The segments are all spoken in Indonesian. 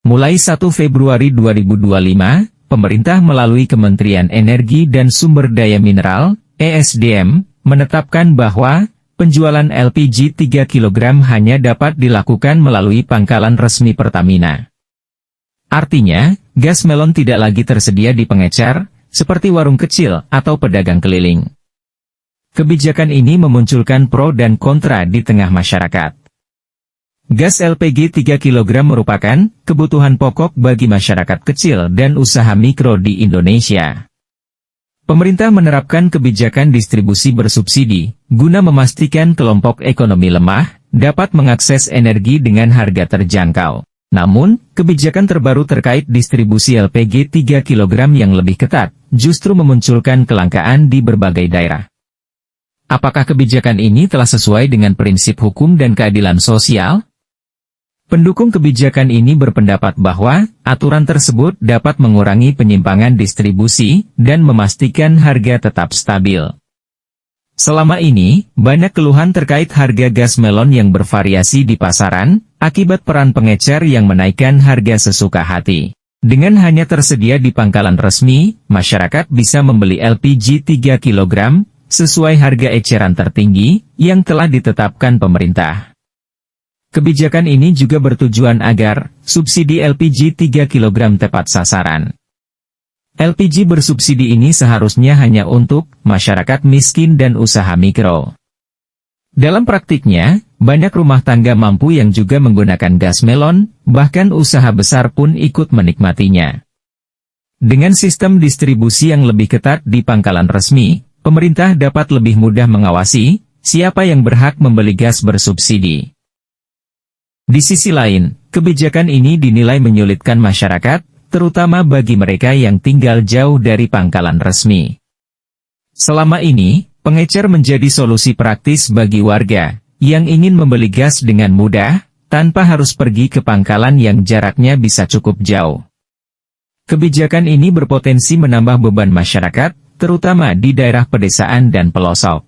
Mulai 1 Februari 2025, pemerintah melalui Kementerian Energi dan Sumber Daya Mineral, (ESDM), menetapkan bahwa penjualan LPG 3 kg hanya dapat dilakukan melalui pangkalan resmi Pertamina. Artinya, gas melon tidak lagi tersedia di pengecer, seperti warung kecil atau pedagang keliling. Kebijakan ini memunculkan pro dan kontra di tengah masyarakat. Gas LPG 3 kg merupakan kebutuhan pokok bagi masyarakat kecil dan usaha mikro di Indonesia. Pemerintah menerapkan kebijakan distribusi bersubsidi, guna memastikan kelompok ekonomi lemah dapat mengakses energi dengan harga terjangkau. Namun, kebijakan terbaru terkait distribusi LPG 3 kg yang lebih ketat, justru memunculkan kelangkaan di berbagai daerah. Apakah kebijakan ini telah sesuai dengan prinsip hukum dan keadilan sosial? Pendukung kebijakan ini berpendapat bahwa aturan tersebut dapat mengurangi penyimpangan distribusi dan memastikan harga tetap stabil. Selama ini, banyak keluhan terkait harga gas melon yang bervariasi di pasaran, akibat peran pengecer yang menaikkan harga sesuka hati. Dengan hanya tersedia di pangkalan resmi, masyarakat bisa membeli LPG 3 kg, sesuai harga eceran tertinggi, yang telah ditetapkan pemerintah. Kebijakan ini juga bertujuan agar subsidi LPG 3 kg tepat sasaran. LPG bersubsidi ini seharusnya hanya untuk masyarakat miskin dan usaha mikro. Dalam praktiknya, banyak rumah tangga mampu yang juga menggunakan gas melon, bahkan usaha besar pun ikut menikmatinya. Dengan sistem distribusi yang lebih ketat di pangkalan resmi, pemerintah dapat lebih mudah mengawasi siapa yang berhak membeli gas bersubsidi. Di sisi lain, kebijakan ini dinilai menyulitkan masyarakat, terutama bagi mereka yang tinggal jauh dari pangkalan resmi. Selama ini, pengecer menjadi solusi praktis bagi warga yang ingin membeli gas dengan mudah, tanpa harus pergi ke pangkalan yang jaraknya bisa cukup jauh. Kebijakan ini berpotensi menambah beban masyarakat, terutama di daerah pedesaan dan pelosok.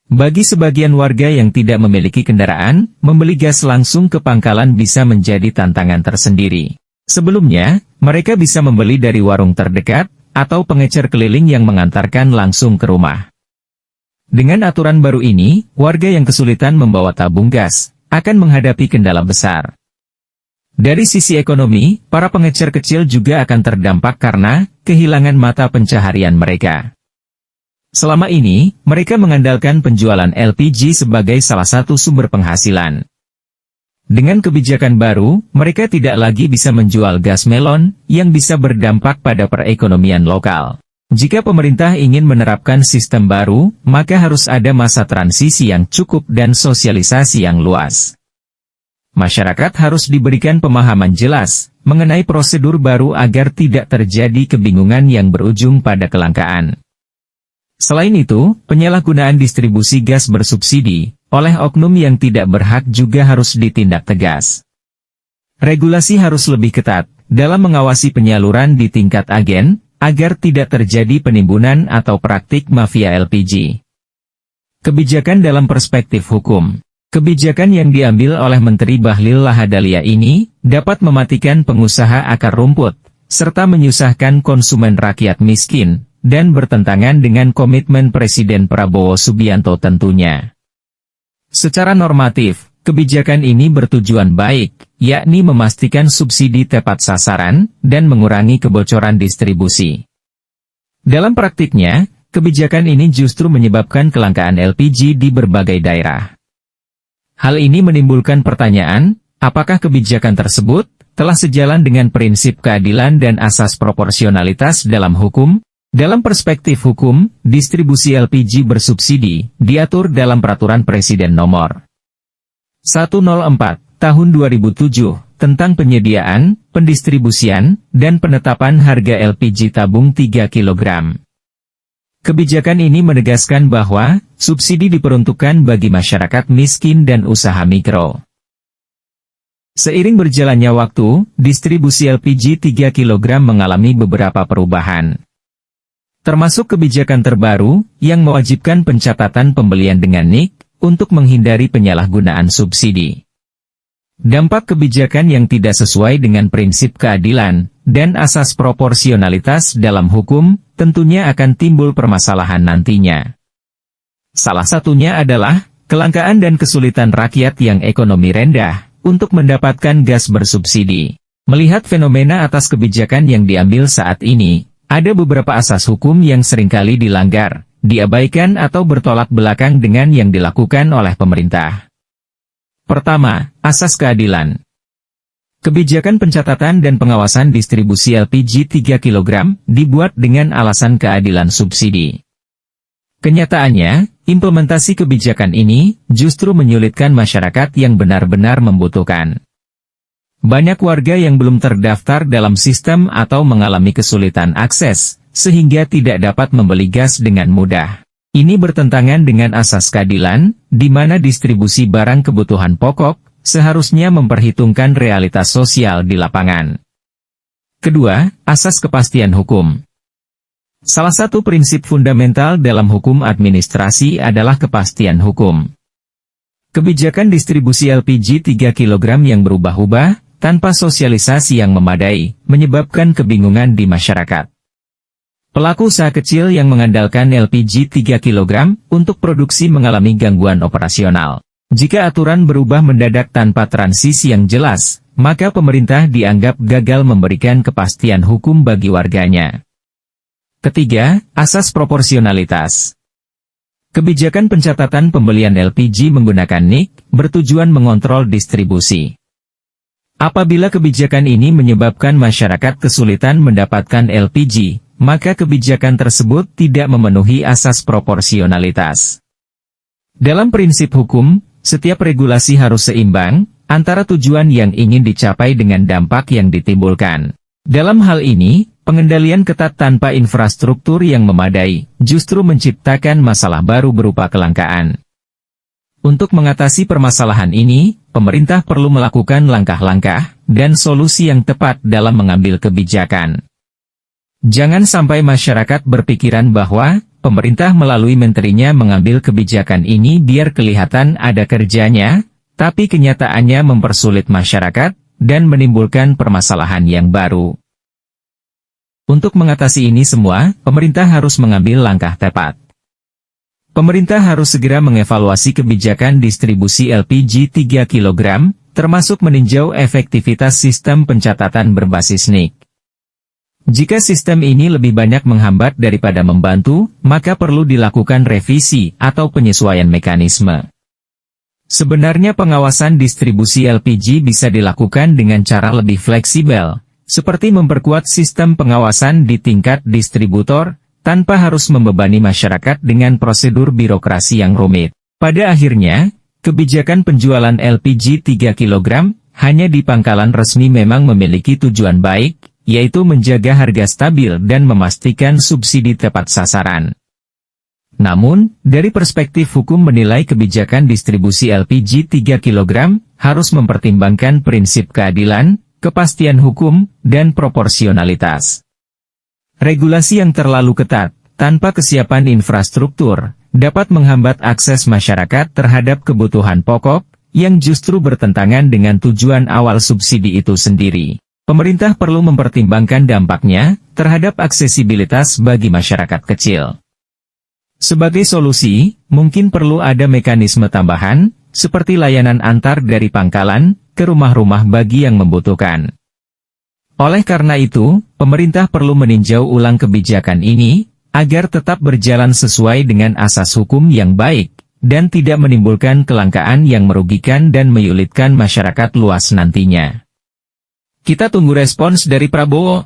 Bagi sebagian warga yang tidak memiliki kendaraan, membeli gas langsung ke pangkalan bisa menjadi tantangan tersendiri. Sebelumnya, mereka bisa membeli dari warung terdekat, atau pengecer keliling yang mengantarkan langsung ke rumah. Dengan aturan baru ini, warga yang kesulitan membawa tabung gas, akan menghadapi kendala besar. Dari sisi ekonomi, para pengecer kecil juga akan terdampak karena kehilangan mata pencaharian mereka. Selama ini, mereka mengandalkan penjualan LPG sebagai salah satu sumber penghasilan. Dengan kebijakan baru, mereka tidak lagi bisa menjual gas melon, yang bisa berdampak pada perekonomian lokal. Jika pemerintah ingin menerapkan sistem baru, maka harus ada masa transisi yang cukup dan sosialisasi yang luas. Masyarakat harus diberikan pemahaman jelas mengenai prosedur baru agar tidak terjadi kebingungan yang berujung pada kelangkaan. Selain itu, penyalahgunaan distribusi gas bersubsidi oleh oknum yang tidak berhak juga harus ditindak tegas. Regulasi harus lebih ketat dalam mengawasi penyaluran di tingkat agen, agar tidak terjadi penimbunan atau praktik mafia LPG. Kebijakan dalam perspektif hukum. Kebijakan yang diambil oleh Menteri Bahlil Lahadalia ini dapat mematikan pengusaha akar rumput, serta menyusahkan konsumen rakyat miskin, dan bertentangan dengan komitmen Presiden Prabowo Subianto tentunya. Secara normatif, kebijakan ini bertujuan baik, yakni memastikan subsidi tepat sasaran, dan mengurangi kebocoran distribusi. Dalam praktiknya, kebijakan ini justru menyebabkan kelangkaan LPG di berbagai daerah. Hal ini menimbulkan pertanyaan, apakah kebijakan tersebut telah sejalan dengan prinsip keadilan dan asas proporsionalitas dalam hukum? Dalam perspektif hukum, distribusi LPG bersubsidi diatur dalam Peraturan Presiden Nomor 104 Tahun 2007 tentang penyediaan, pendistribusian, dan penetapan harga LPG tabung 3 kg. Kebijakan ini menegaskan bahwa subsidi diperuntukkan bagi masyarakat miskin dan usaha mikro. Seiring berjalannya waktu, distribusi LPG 3 kg mengalami beberapa perubahan. Termasuk kebijakan terbaru, yang mewajibkan pencatatan pembelian dengan NIK, untuk menghindari penyalahgunaan subsidi. Dampak kebijakan yang tidak sesuai dengan prinsip keadilan dan asas proporsionalitas dalam hukum tentunya akan timbul permasalahan nantinya. Salah satunya adalah kelangkaan dan kesulitan rakyat yang ekonomi rendah untuk mendapatkan gas bersubsidi. Melihat fenomena atas kebijakan yang diambil saat ini, ada beberapa asas hukum yang seringkali dilanggar, diabaikan atau bertolak belakang dengan yang dilakukan oleh pemerintah. Pertama, asas keadilan. Kebijakan pencatatan dan pengawasan distribusi LPG 3 kg dibuat dengan alasan keadilan subsidi. Kenyataannya, implementasi kebijakan ini justru menyulitkan masyarakat yang benar-benar membutuhkan. Banyak warga yang belum terdaftar dalam sistem atau mengalami kesulitan akses, sehingga tidak dapat membeli gas dengan mudah. Ini bertentangan dengan asas keadilan, di mana distribusi barang kebutuhan pokok seharusnya memperhitungkan realitas sosial di lapangan. Kedua, asas kepastian hukum. Salah satu prinsip fundamental dalam hukum administrasi adalah kepastian hukum. Kebijakan distribusi LPG 3 kg yang berubah-ubah, tanpa sosialisasi yang memadai, menyebabkan kebingungan di masyarakat. Pelaku usaha kecil yang mengandalkan LPG 3 kg untuk produksi mengalami gangguan operasional. Jika aturan berubah mendadak tanpa transisi yang jelas, maka pemerintah dianggap gagal memberikan kepastian hukum bagi warganya. Ketiga, asas proporsionalitas. Kebijakan pencatatan pembelian LPG menggunakan NIK bertujuan mengontrol distribusi. Apabila kebijakan ini menyebabkan masyarakat kesulitan mendapatkan LPG, maka kebijakan tersebut tidak memenuhi asas proporsionalitas. Dalam prinsip hukum, setiap regulasi harus seimbang antara tujuan yang ingin dicapai dengan dampak yang ditimbulkan. Dalam hal ini, pengendalian ketat tanpa infrastruktur yang memadai justru menciptakan masalah baru berupa kelangkaan. Untuk mengatasi permasalahan ini, pemerintah perlu melakukan langkah-langkah dan solusi yang tepat dalam mengambil kebijakan. Jangan sampai masyarakat berpikiran bahwa pemerintah melalui menterinya mengambil kebijakan ini biar kelihatan ada kerjanya, tapi kenyataannya mempersulit masyarakat dan menimbulkan permasalahan yang baru. Untuk mengatasi ini semua, pemerintah harus mengambil langkah tepat. Pemerintah harus segera mengevaluasi kebijakan distribusi LPG 3 kg, termasuk meninjau efektivitas sistem pencatatan berbasis NIK. Jika sistem ini lebih banyak menghambat daripada membantu, maka perlu dilakukan revisi atau penyesuaian mekanisme. Sebenarnya pengawasan distribusi LPG bisa dilakukan dengan cara lebih fleksibel, seperti memperkuat sistem pengawasan di tingkat distributor, tanpa harus membebani masyarakat dengan prosedur birokrasi yang rumit. Pada akhirnya, kebijakan penjualan LPG 3 kg hanya di pangkalan resmi memang memiliki tujuan baik, yaitu menjaga harga stabil dan memastikan subsidi tepat sasaran. Namun, dari perspektif hukum menilai kebijakan distribusi LPG 3 kg harus mempertimbangkan prinsip keadilan, kepastian hukum, dan proporsionalitas. Regulasi yang terlalu ketat, tanpa kesiapan infrastruktur, dapat menghambat akses masyarakat terhadap kebutuhan pokok, yang justru bertentangan dengan tujuan awal subsidi itu sendiri. Pemerintah perlu mempertimbangkan dampaknya terhadap aksesibilitas bagi masyarakat kecil. Sebagai solusi, mungkin perlu ada mekanisme tambahan, seperti layanan antar dari pangkalan ke rumah-rumah bagi yang membutuhkan. Oleh karena itu, pemerintah perlu meninjau ulang kebijakan ini, agar tetap berjalan sesuai dengan asas hukum yang baik, dan tidak menimbulkan kelangkaan yang merugikan dan menyulitkan masyarakat luas nantinya. Kita tunggu respons dari Prabowo.